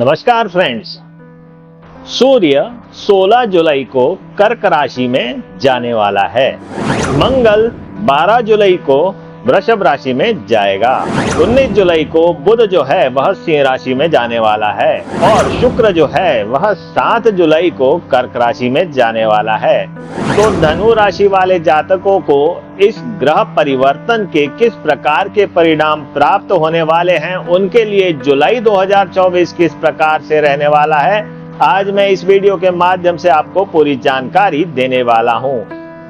नमस्कार फ्रेंड्स। सूर्य 16 जुलाई को कर्क राशि में जाने वाला है। मंगल 12 जुलाई को वृषभ राशि में जाएगा। 19 जुलाई को बुध जो है वह सिंह राशि में जाने वाला है और शुक्र जो है वह 7 जुलाई को कर्क राशि में जाने वाला है। तो धनु राशि वाले जातकों को इस ग्रह परिवर्तन के किस प्रकार के परिणाम प्राप्त होने वाले हैं, उनके लिए जुलाई 2024 किस प्रकार से रहने वाला है, आज मैं इस वीडियो के माध्यम से आपको पूरी जानकारी देने वाला हूं।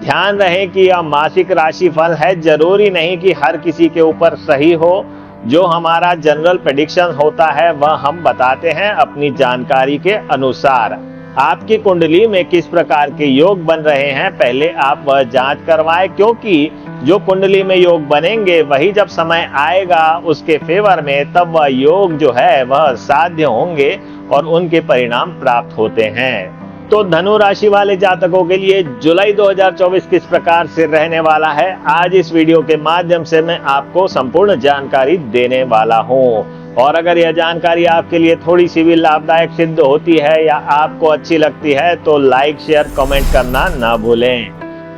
ध्यान रहे कि यह मासिक राशिफल है, जरूरी नहीं कि हर किसी के ऊपर सही हो। जो हमारा जनरल प्रेडिक्शन होता है वह हम बताते हैं अपनी जानकारी के अनुसार। आपकी कुंडली में किस प्रकार के योग बन रहे हैं पहले आप वह जांच करवाएं, क्योंकि जो कुंडली में योग बनेंगे वही जब समय आएगा उसके फेवर में, तब वह योग जो है वह साध्य होंगे और उनके परिणाम प्राप्त होते हैं। तो धनु राशि वाले जातकों के लिए जुलाई 2024 किस प्रकार से रहने वाला है, आज इस वीडियो के माध्यम से मैं आपको संपूर्ण जानकारी देने वाला हूं। और अगर यह जानकारी आपके लिए थोड़ी सी भी लाभदायक सिद्ध होती है या आपको अच्छी लगती है तो लाइक शेयर कमेंट करना ना भूलें।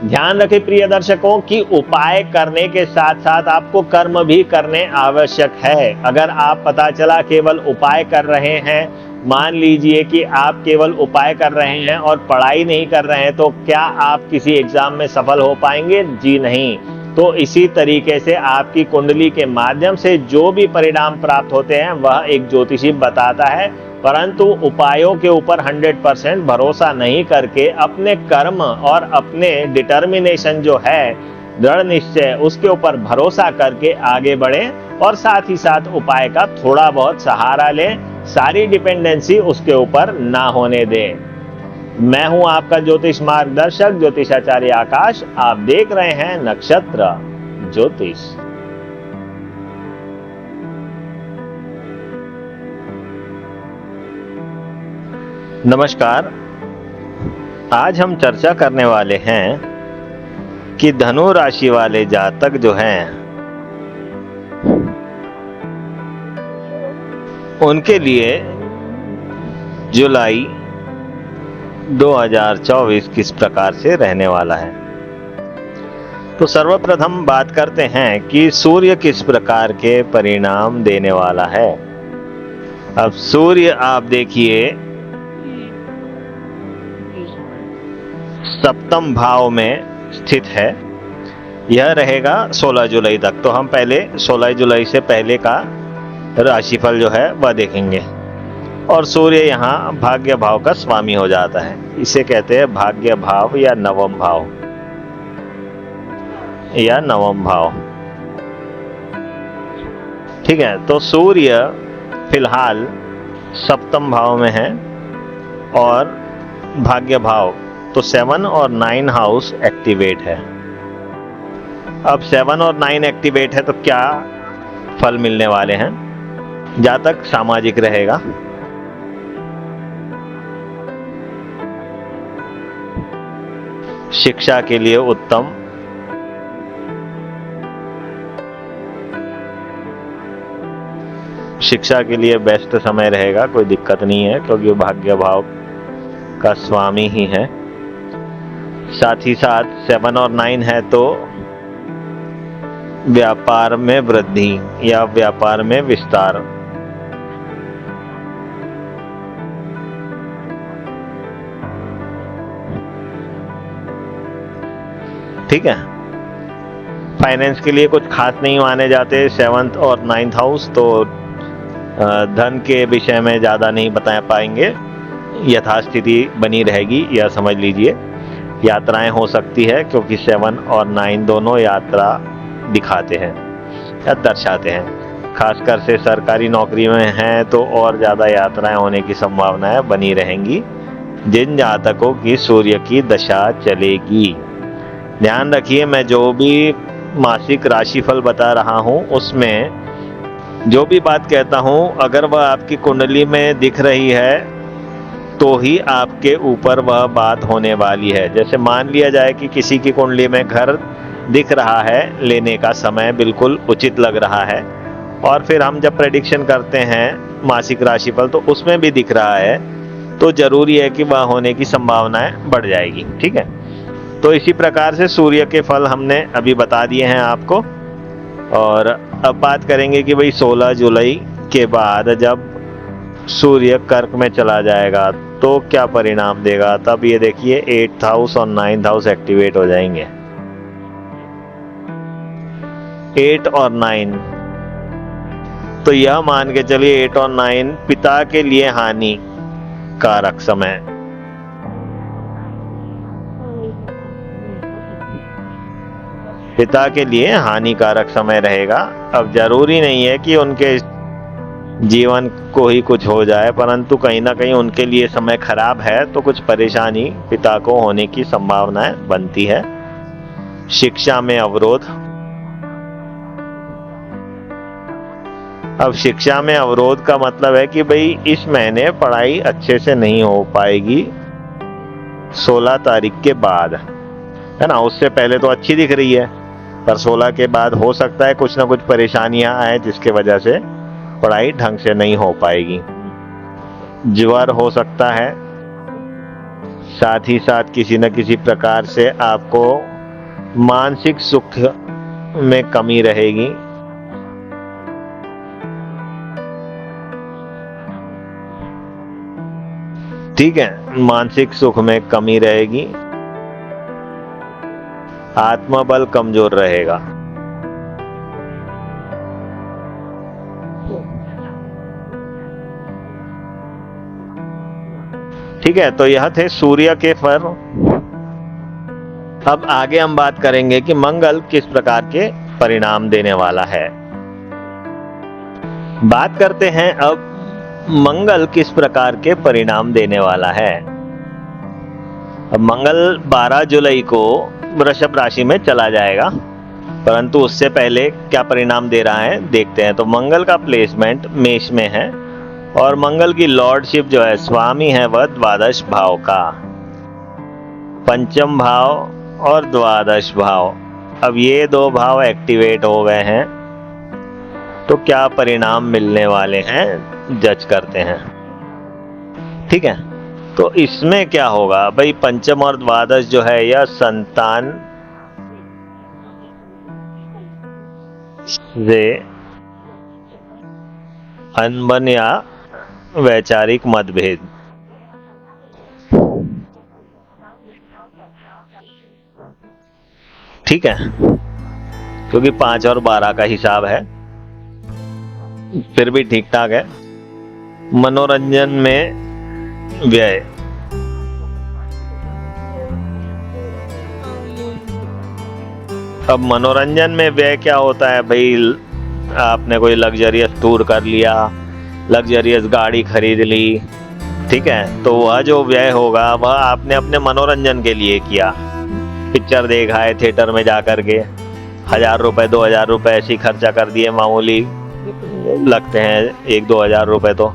ध्यान रखें प्रिय दर्शकों कि उपाय करने के साथ साथ आपको कर्म भी करने आवश्यक है। अगर आप पता चला केवल उपाय कर रहे हैं, मान लीजिए कि आप केवल उपाय कर रहे हैं और पढ़ाई नहीं कर रहे हैं, तो क्या आप किसी एग्जाम में सफल हो पाएंगे? जी नहीं। तो इसी तरीके से आपकी कुंडली के माध्यम से जो भी परिणाम प्राप्त होते हैं वह एक ज्योतिषी बताता है, परंतु उपायों के ऊपर 100% भरोसा नहीं करके अपने कर्म और अपने डिटर्मिनेशन जो है, दृढ़ निश्चय, उसके ऊपर भरोसा करके आगे बढ़ें और साथ ही साथ उपाय का थोड़ा बहुत सहारा लें। सारी डिपेंडेंसी उसके ऊपर ना होने दें। मैं हूं आपका ज्योतिष मार्गदर्शक ज्योतिषाचार्य आकाश। आप देख रहे हैं नक्षत्र ज्योतिष। नमस्कार। आज हम चर्चा करने वाले हैं कि धनु राशि वाले जातक जो हैं उनके लिए जुलाई 2024 किस प्रकार से रहने वाला है। तो सर्वप्रथम बात करते हैं कि सूर्य किस प्रकार के परिणाम देने वाला है। अब सूर्य आप देखिए सप्तम भाव में स्थित है। यह रहेगा 16 जुलाई तक। तो हम पहले 16 जुलाई से पहले का राशिफल जो है वह देखेंगे। और सूर्य यहाँ भाग्य भाव का स्वामी हो जाता है। इसे कहते हैं भाग्य भाव या नवम भाव या नवम भाव। ठीक है। तो सूर्य फिलहाल सप्तम भाव में है और भाग्य भाव, तो 7 और 9 हाउस एक्टिवेट है। अब 7 और 9 एक्टिवेट है तो क्या फल मिलने वाले हैं? जातक सामाजिक रहेगा, शिक्षा के लिए उत्तम, शिक्षा के लिए बेस्ट समय रहेगा, कोई दिक्कत नहीं है क्योंकि भाग्य भाव का स्वामी ही है। साथ ही साथ 7 और 9 है तो व्यापार में वृद्धि या व्यापार में विस्तार। ठीक है। फाइनेंस के लिए कुछ खास नहीं माने जाते 7th और 9th हाउस, तो धन के विषय में ज़्यादा नहीं बता पाएंगे, यथास्थिति बनी रहेगी, यह समझ लीजिए। यात्राएं हो सकती है क्योंकि 7 और 9 दोनों यात्रा दिखाते हैं या दर्शाते हैं। खासकर से सरकारी नौकरी में हैं तो और ज़्यादा यात्राएं होने की संभावनाएं बनी रहेंगी जिन जातकों की सूर्य की दशा चलेगी। ध्यान रखिए, मैं जो भी मासिक राशिफल बता रहा हूं उसमें जो भी बात कहता हूं, अगर वह आपकी कुंडली में दिख रही है तो ही आपके ऊपर वह बात होने वाली है। जैसे मान लिया जाए कि किसी की कुंडली में घर दिख रहा है, लेने का समय बिल्कुल उचित लग रहा है, और फिर हम जब प्रेडिक्शन करते हैं मासिक राशिफल, तो उसमें भी दिख रहा है, तो जरूरी है कि वह होने की संभावनाएं बढ़ जाएगी। ठीक है, तो इसी प्रकार से सूर्य के फल हमने अभी बता दिए हैं आपको। और अब बात करेंगे कि भाई 16 जुलाई के बाद जब सूर्य कर्क में चला जाएगा तो क्या परिणाम देगा। तब ये देखिए 8th हाउस और 9th हाउस एक्टिवेट हो जाएंगे। 8 और 9, तो यह मान के चलिए 8 और 9 पिता के लिए हानि कारक समय। पिता के लिए हानिकारक समय रहेगा। अब जरूरी नहीं है कि उनके जीवन को ही कुछ हो जाए, परंतु कहीं ना कहीं उनके लिए समय खराब है तो कुछ परेशानी पिता को होने की संभावनाएं बनती है। शिक्षा में अवरोध। अब शिक्षा में अवरोध का मतलब है कि भाई इस महीने पढ़ाई अच्छे से नहीं हो पाएगी 16 तारीख के बाद, है ना। उससे पहले तो अच्छी दिख रही है, पर 16 के बाद हो सकता है कुछ ना कुछ परेशानियां आए जिसके वजह से पढ़ाई ढंग से नहीं हो पाएगी। ज्वर हो सकता है, साथ ही साथ किसी न किसी प्रकार से आपको मानसिक सुख में कमी रहेगी। ठीक है, मानसिक सुख में कमी रहेगी। आत्मबल कमजोर रहेगा। ठीक है, तो यह थे सूर्य के फल। अब आगे हम बात करेंगे कि मंगल किस प्रकार के परिणाम देने वाला है। बात करते हैं अब मंगल किस प्रकार के परिणाम देने वाला है। अब मंगल 12 जुलाई को वृषभ राशि में चला जाएगा, परंतु उससे पहले क्या परिणाम दे रहा है देखते हैं। तो मंगल का प्लेसमेंट मेष में है और मंगल की लॉर्डशिप जो है, स्वामी है वह द्वादश भाव का, पंचम भाव और द्वादश भाव। अब ये दो भाव एक्टिवेट हो गए हैं, तो क्या परिणाम मिलने वाले हैं जज करते हैं। ठीक है, तो इसमें क्या होगा भाई, पंचम और द्वादश जो है यह संतान से अनबन या वैचारिक मतभेद। ठीक है, क्योंकि 5 और 12 का हिसाब है, फिर भी ठीक ठाक है। मनोरंजन में व्यय। अब मनोरंजन में व्यय क्या होता है भाई, आपने कोई लग्जरियस टूर कर लिया, लग्जरियस गाड़ी खरीद ली, ठीक है, तो वह जो व्यय होगा वह आपने अपने मनोरंजन के लिए किया। पिक्चर देखा है थिएटर में जाकर के, 1000 रुपए 2000 रुपए ऐसे खर्चा कर दिए, मामूली लगते हैं 1-2 हजार रुपए तो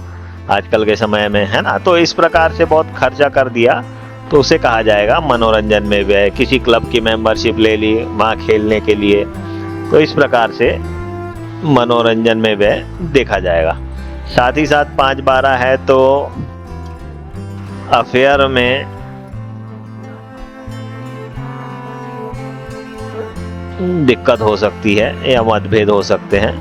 आजकल के समय में, है ना। तो इस प्रकार से बहुत खर्चा कर दिया तो उसे कहा जाएगा मनोरंजन में व्यय। किसी क्लब की मेंबरशिप ले ली वहाँ खेलने के लिए, तो इस प्रकार से मनोरंजन में व्यय देखा जाएगा। साथ ही साथ 5-12 है तो अफेयर में दिक्कत हो सकती है या मतभेद हो सकते हैं।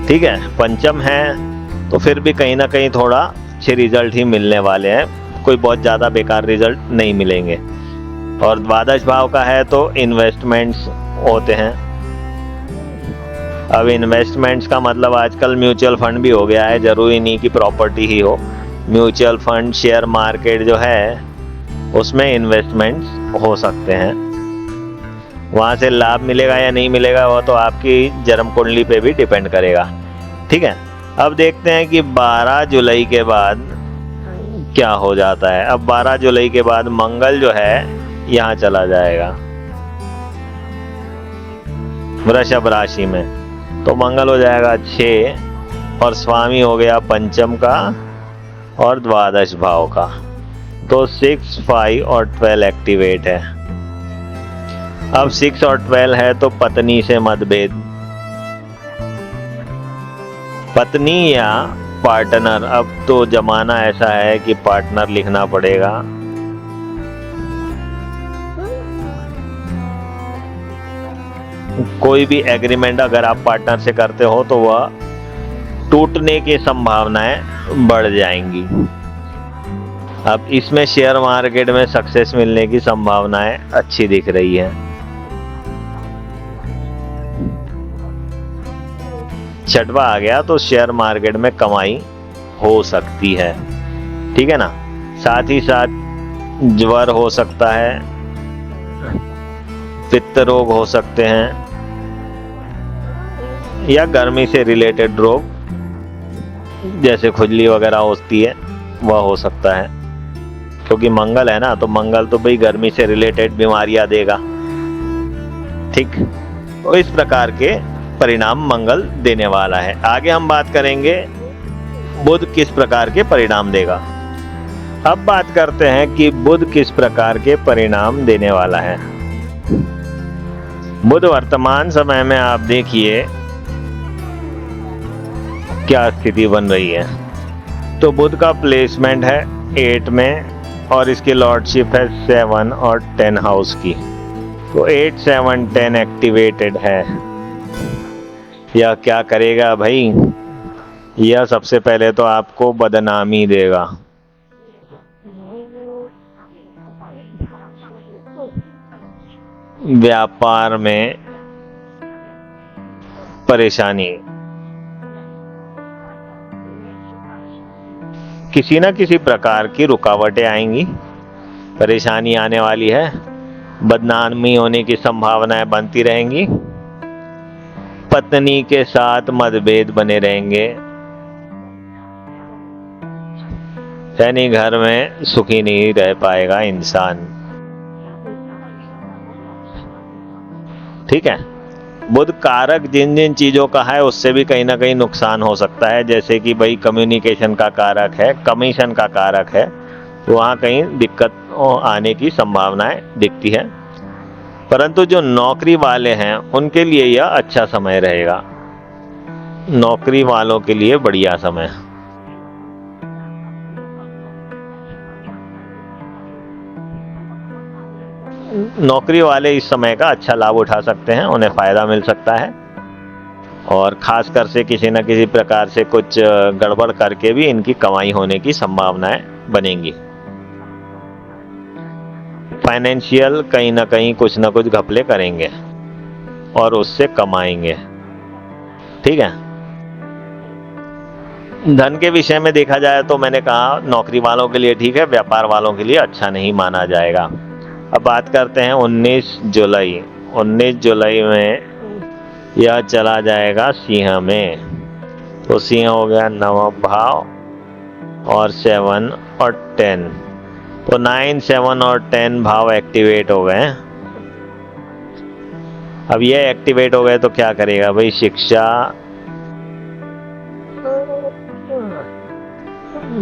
ठीक है, पंचम है तो फिर भी कहीं ना कहीं थोड़ा अच्छे रिजल्ट ही मिलने वाले हैं, कोई बहुत ज़्यादा बेकार रिजल्ट नहीं मिलेंगे। और द्वादश भाव का है तो इन्वेस्टमेंट्स होते हैं। अब इन्वेस्टमेंट्स का मतलब आजकल म्यूचुअल फंड भी हो गया है, जरूरी नहीं कि प्रॉपर्टी ही हो। म्यूचुअल फंड, शेयर मार्केट जो है उसमें इन्वेस्टमेंट्स हो सकते हैं। वहाँ से लाभ मिलेगा या नहीं मिलेगा वह तो आपकी जन्म कुंडली पे भी डिपेंड करेगा। ठीक है, अब देखते हैं कि 12 जुलाई के बाद क्या हो जाता है। अब 12 जुलाई के बाद मंगल जो है यहाँ चला जाएगा वृषभ राशि में, तो मंगल हो जाएगा 6 और स्वामी हो गया पंचम का और द्वादश भाव का, तो 6, 5 और 12 एक्टिवेट है। अब 6 और 12 है तो पत्नी से मतभेद, पत्नी या पार्टनर, अब तो जमाना ऐसा है कि पार्टनर लिखना पड़ेगा। कोई भी एग्रीमेंट अगर आप पार्टनर से करते हो तो वह टूटने की संभावनाएं बढ़ जाएंगी। अब इसमें शेयर मार्केट में सक्सेस मिलने की संभावनाएं अच्छी दिख रही है। छठवा आ गया तो शेयर मार्केट में कमाई हो सकती है, ठीक है ना। साथ ही साथ ज्वर हो सकता है, पित्त रोग हो सकते हैं, या गर्मी से रिलेटेड रोग जैसे खुजली वगैरह होती है वह हो सकता है, क्योंकि मंगल है ना, तो मंगल तो भाई गर्मी से रिलेटेड बीमारियां देगा, ठीक। तो इस प्रकार के परिणाम मंगल देने वाला है। आगे हम बात करेंगे बुध किस प्रकार के परिणाम देगा। अब बात करते हैं कि बुध किस प्रकार के परिणाम देने वाला है। बुध वर्तमान समय में आप देखिए क्या स्थिति बन रही है। तो बुध का प्लेसमेंट है 8 में और इसकी लॉर्डशिप है 7 और 10 हाउस की। तो 8, 7, 10 एक्टिवेटेड है। यह क्या करेगा भाई? यह सबसे पहले तो आपको बदनामी देगा, व्यापार में परेशानी, किसी न किसी प्रकार की रुकावटें आएंगी, परेशानी आने वाली है, बदनामी होने की संभावनाएं बनती रहेंगी, पत्नी के साथ मतभेद बने रहेंगे, यानी घर में सुखी नहीं रह पाएगा इंसान, ठीक है। बुध कारक जिन जिन चीजों का है उससे भी कहीं ना कहीं नुकसान हो सकता है, जैसे कि भाई कम्युनिकेशन का कारक है, कमीशन का कारक है, तो वहां कहीं दिक्कत आने की संभावनाएं दिखती है। परंतु जो नौकरी वाले हैं उनके लिए यह अच्छा समय रहेगा, नौकरी वालों के लिए बढ़िया समय। नौकरी वाले इस समय का अच्छा लाभ उठा सकते हैं, उन्हें फायदा मिल सकता है, और खासकर से किसी न किसी प्रकार से कुछ गड़बड़ करके भी इनकी कमाई होने की संभावनाएं बनेंगी। फाइनेंशियल कहीं ना कहीं कुछ ना कुछ घपले करेंगे और उससे कमाएंगे, ठीक है। धन के विषय में देखा जाए तो मैंने कहा नौकरी वालों के लिए ठीक है, व्यापार वालों के लिए अच्छा नहीं माना जाएगा। अब बात करते हैं 19 जुलाई। 19 जुलाई में यह चला जाएगा सिंह में, तो सिंह हो गया नवम भाव और 7 और 10, तो 9, 7 और 10 भाव एक्टिवेट हो गए। अब ये एक्टिवेट हो गए तो क्या करेगा भाई? शिक्षा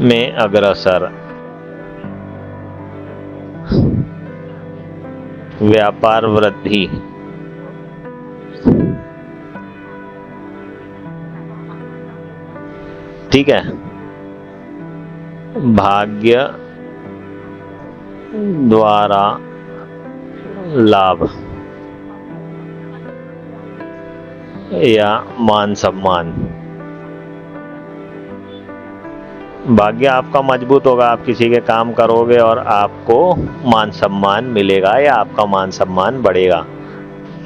में अग्रसर, व्यापार वृद्धि, ठीक है, भाग्य द्वारा लाभ या मान सम्मान। भाग्य आपका मजबूत होगा, आप किसी के काम करोगे और आपको मान सम्मान मिलेगा या आपका मान सम्मान बढ़ेगा।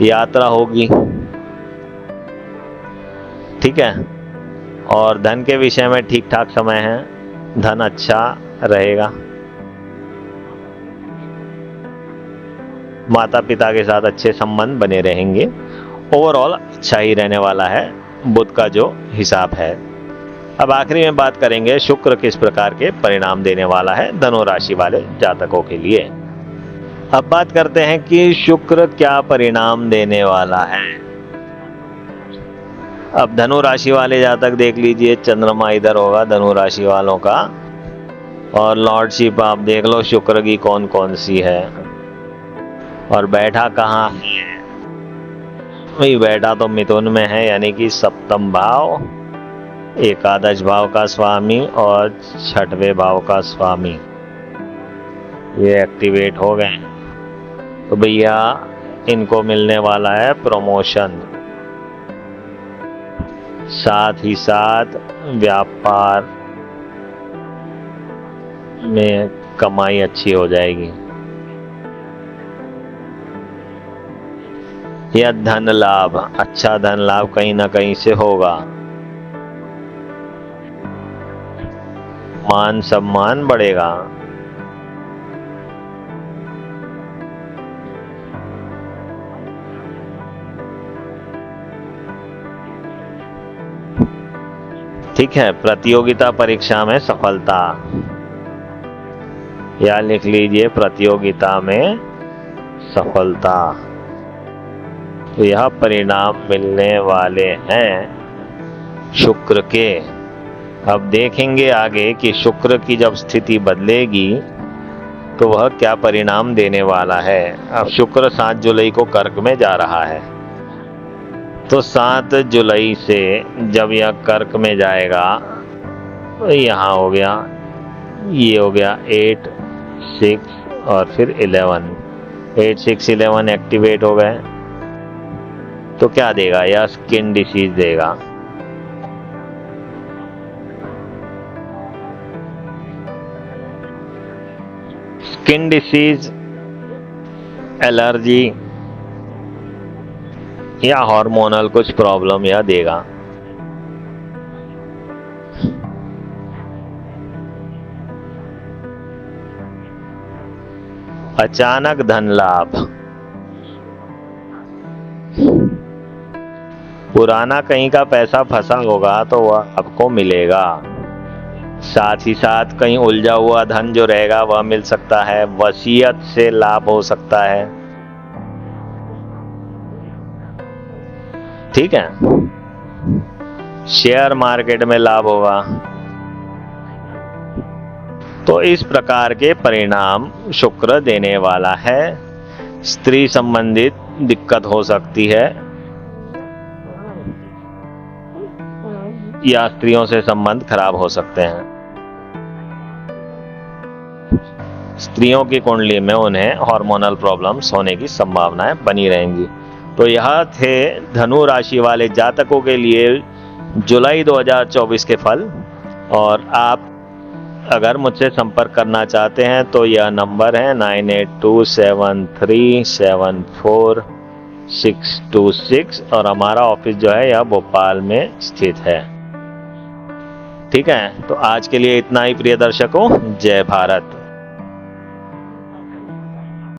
यात्रा होगी, ठीक है। और धन के विषय में ठीक ठाक समय है, धन अच्छा रहेगा, माता पिता के साथ अच्छे संबंध बने रहेंगे। ओवरऑल अच्छा ही रहने वाला है बुध का जो हिसाब है। अब आखिरी में बात करेंगे शुक्र किस प्रकार के परिणाम देने वाला है धनु राशि वाले जातकों के लिए। अब बात करते हैं कि शुक्र क्या परिणाम देने वाला है। अब धनु राशि वाले जातक देख लीजिए, चंद्रमा इधर होगा धनु राशि वालों का, और लॉर्डशिप आप देख लो शुक्र की कौन कौन सी है, और बैठा कहाँ है? वही बैठा तो मिथुन में है, यानी कि सप्तम भाव एकादश भाव का स्वामी और छठवें भाव का स्वामी ये एक्टिवेट हो गए, तो भैया इनको मिलने वाला है प्रमोशन, साथ ही साथ व्यापार में कमाई अच्छी हो जाएगी। या धन लाभ, अच्छा धन लाभ कहीं ना कहीं से होगा। मान सम्मान बढ़ेगा। ठीक है, प्रतियोगिता परीक्षा में सफलता, या लिख लीजिए प्रतियोगिता में सफलता। तो यह परिणाम मिलने वाले हैं शुक्र के। अब देखेंगे आगे कि शुक्र की जब स्थिति बदलेगी तो वह क्या परिणाम देने वाला है। अब शुक्र 7 जुलाई को कर्क में जा रहा है, तो 7 जुलाई से जब यह कर्क में जाएगा तो यहाँ हो गया, ये हो गया 8, 6 और फिर 11, 8, 6, 11 एक्टिवेट हो गए। तो क्या देगा, यह स्किन डिसीज देगा। स्किन डिसीज, एलर्जी या हार्मोनल कुछ प्रॉब्लम यह देगा। अचानक धन लाभ, पुराना कहीं का पैसा फंसा होगा तो वह आपको मिलेगा। साथ ही साथ कहीं उलझा हुआ धन जो रहेगा वह मिल सकता है। वसीयत से लाभ हो सकता है। ठीक है, शेयर मार्केट में लाभ होगा। तो इस प्रकार के परिणाम शुक्र देने वाला है। स्त्री संबंधित दिक्कत हो सकती है या स्त्रियों से संबंध खराब हो सकते हैं। स्त्रियों की कुंडली में उन्हें हार्मोनल प्रॉब्लम्स होने की संभावनाएं बनी रहेंगी। तो यह थे धनु राशि वाले जातकों के लिए जुलाई 2024 के फल। और आप अगर मुझसे संपर्क करना चाहते हैं तो यह नंबर है 9827374626 और हमारा ऑफिस जो है यह भोपाल में स्थित है। ठीक है, तो आज के लिए इतना ही प्रिय दर्शकों। जय भारत।